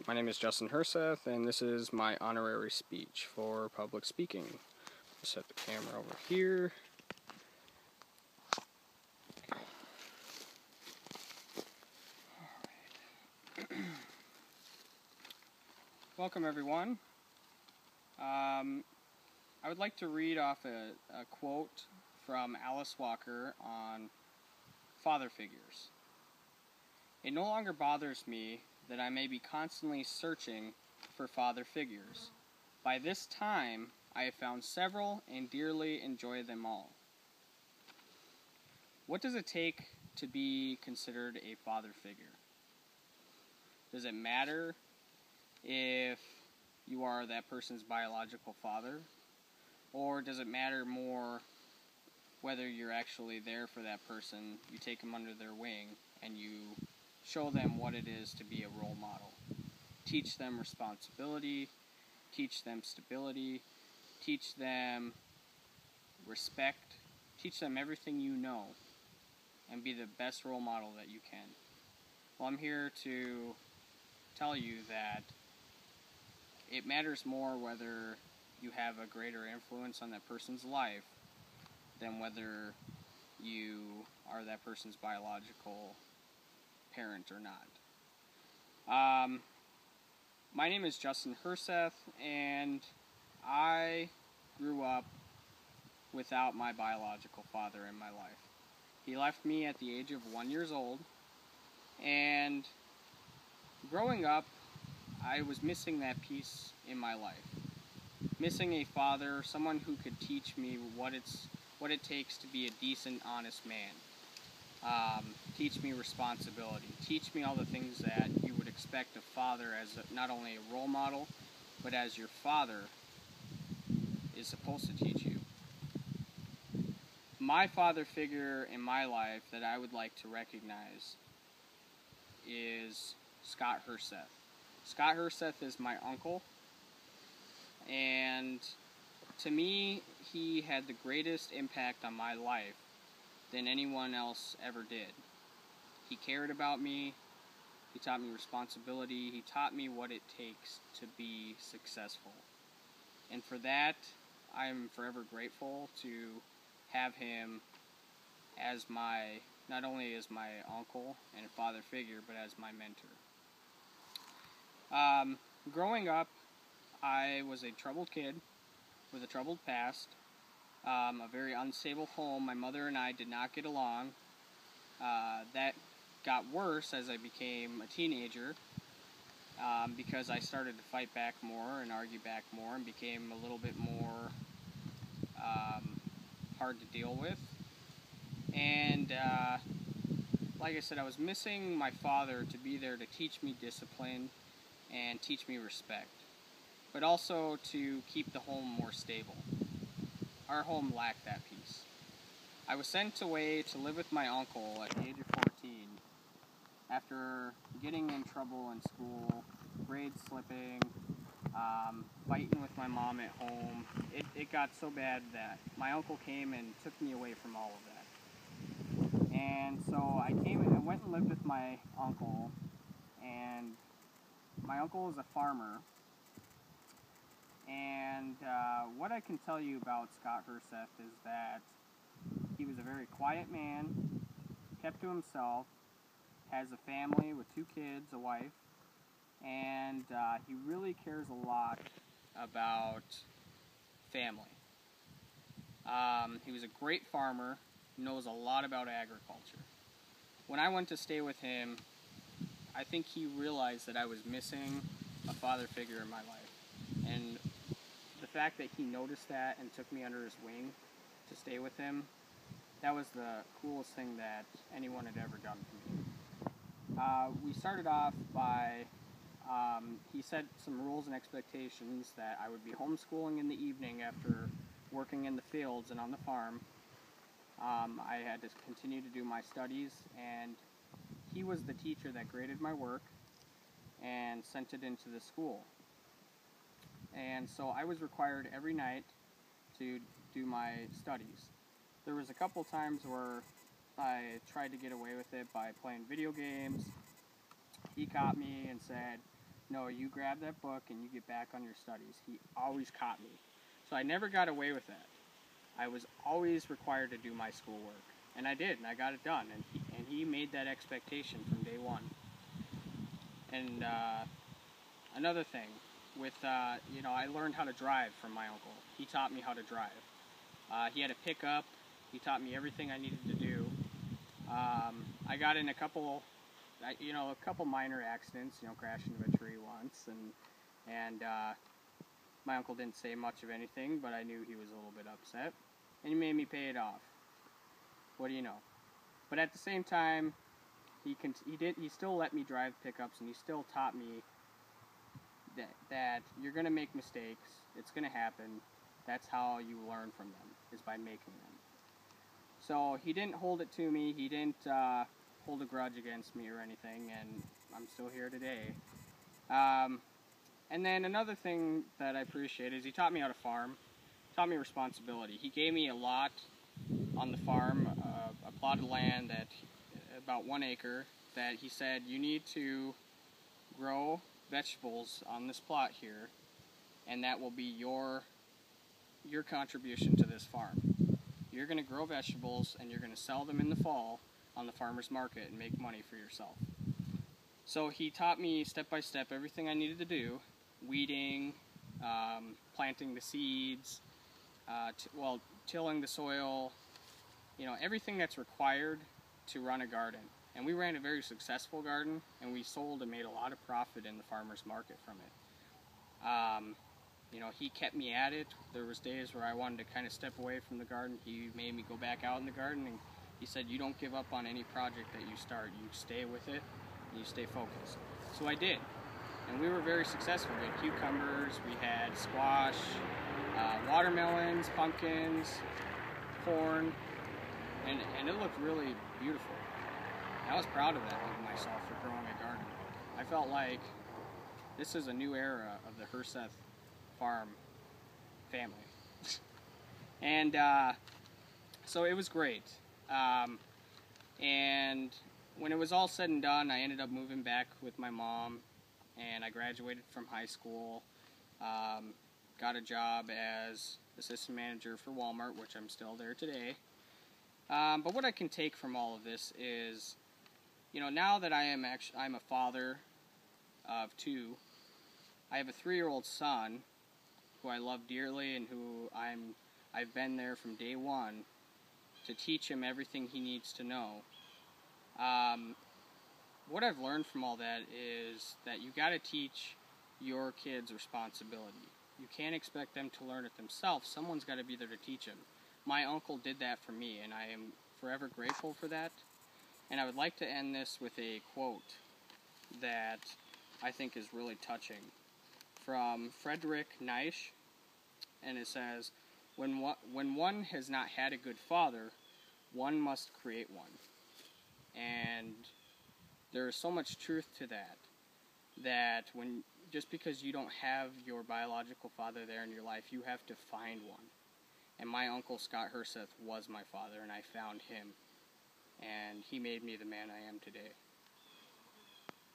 My name is Justin Herseth, and this is my honorary speech for public speaking. Set the camera over here. Welcome, everyone. I would like to read off a quote from Alice Walker on father figures. It no longer bothers me that I may be constantly searching for father figures. By this time, I have found several and dearly enjoy them all. What does it take to be considered a father figure? Does it matter if you are that person's biological father? Or does it matter more whether you're actually there for that person, you take them under their wing, and you show them what it is to be a role model? Teach them responsibility, teach them stability, teach them respect, teach them everything you know, and be the best role model that you can. Well, I'm here to tell you that it matters more whether you have a greater influence on that person's life than whether you are that person's biological parent or not. My name is Justin Herseth, and I grew up without my biological father in my life. He left me at the age of 1 year old, and growing up, I was missing that piece in my life. Missing a father, someone who could teach me what it takes to be a decent, honest man. Teach me responsibility. Teach me all the things that you would expect a father as not only a role model, but as your father is supposed to teach you. My father figure in my life that I would like to recognize is Scott Herseth. Scott Herseth is my uncle, and to me, he had the greatest impact on my life than anyone else ever did. He cared about me, he taught me responsibility, he taught me what it takes to be successful. And for that, I'm forever grateful to have him as not only as my uncle and a father figure, but as my mentor. Growing up, I was a troubled kid with a troubled past, a very unstable home. My mother and I did not get along. That got worse as I became a teenager because I started to fight back more and argue back more and became a little bit more hard to deal with. And like I said, I was missing my father to be there to teach me discipline and teach me respect, but also to keep the home more stable. Our home lacked that piece. I was sent away to live with my uncle at the age of 14 after getting in trouble in school, grades slipping, fighting with my mom at home. It got so bad that my uncle came and took me away from all of that. And so I went and lived with my uncle, and my uncle is a farmer. And what I can tell you about Scott Herseth is that he was a very quiet man, kept to himself, has a family with 2 kids, a wife, and he really cares a lot about family. He was a great farmer, knows a lot about agriculture. When I went to stay with him, I think he realized that I was missing a father figure in my life. And the fact that he noticed that and took me under his wing to stay with him, that was the coolest thing that anyone had ever done for me. We started off by, he set some rules and expectations that I would be homeschooling in the evening after working in the fields and on the farm. I had to continue to do my studies, and he was the teacher that graded my work and sent it into the school. And so I was required every night to do my studies. There was a couple times where I tried to get away with it by playing video games He caught me and said, no, you grab that book and you get back on your studies. He always caught me. So I never got away with that. I was always required to do my schoolwork. And I did, and I got it done. And he made that expectation from day one. And another thing, with, I learned how to drive from my uncle. He taught me how to drive. He had a pickup. He taught me everything I needed to do. I got in a couple minor accidents, crashed into a tree once, and my uncle didn't say much of anything, but I knew he was a little bit upset, and he made me pay it off. What do you know? But at the same time, he still let me drive pickups, and he still taught me that you're going to make mistakes. It's going to happen. That's how you learn from them, is by making them. So he didn't hold it to me. He didn't hold a grudge against me or anything, and I'm still here today. And then another thing that I appreciate is he taught me how to farm. Taught me responsibility. He gave me a lot on the farm, a plot of land that about 1 acre, that he said, you need to grow vegetables on this plot here, and that will be your contribution to this farm. You're going to grow vegetables and you're going to sell them in the fall on the farmer's market and make money for yourself. So he taught me step by step everything I needed to do: weeding, planting the seeds, tilling the soil, everything that's required to run a garden. And we ran a very successful garden, and we sold and made a lot of profit in the farmer's market from it. He kept me at it. There was days where I wanted to kind of step away from the garden. He made me go back out in the garden, and he said, you don't give up on any project that you start. You stay with it, and you stay focused. So I did, and we were very successful. We had cucumbers, we had squash, watermelons, pumpkins, corn, and it looked really beautiful. I was proud of myself for growing a garden. I felt like this is a new era of the Herseth farm family. And so it was great. And when it was all said and done, I ended up moving back with my mom, and I graduated from high school, got a job as assistant manager for Walmart, which I'm still there today. But what I can take from all of this is, now that I'm a father of 2, I have a 3-year-old son who I love dearly and who I've been there from day one to teach him everything he needs to know. What I've learned from all that is that you got to teach your kids responsibility. You can't expect them to learn it themselves. Someone's got to be there to teach them. My uncle did that for me, and I am forever grateful for that. And I would like to end this with a quote that I think is really touching, from Friedrich Nietzsche, and it says, when one has not had a good father, one must create one. And there is so much truth to that just because you don't have your biological father there in your life, you have to find one. And my uncle Scott Herseth was my father, and I found him, and he made me the man I am today.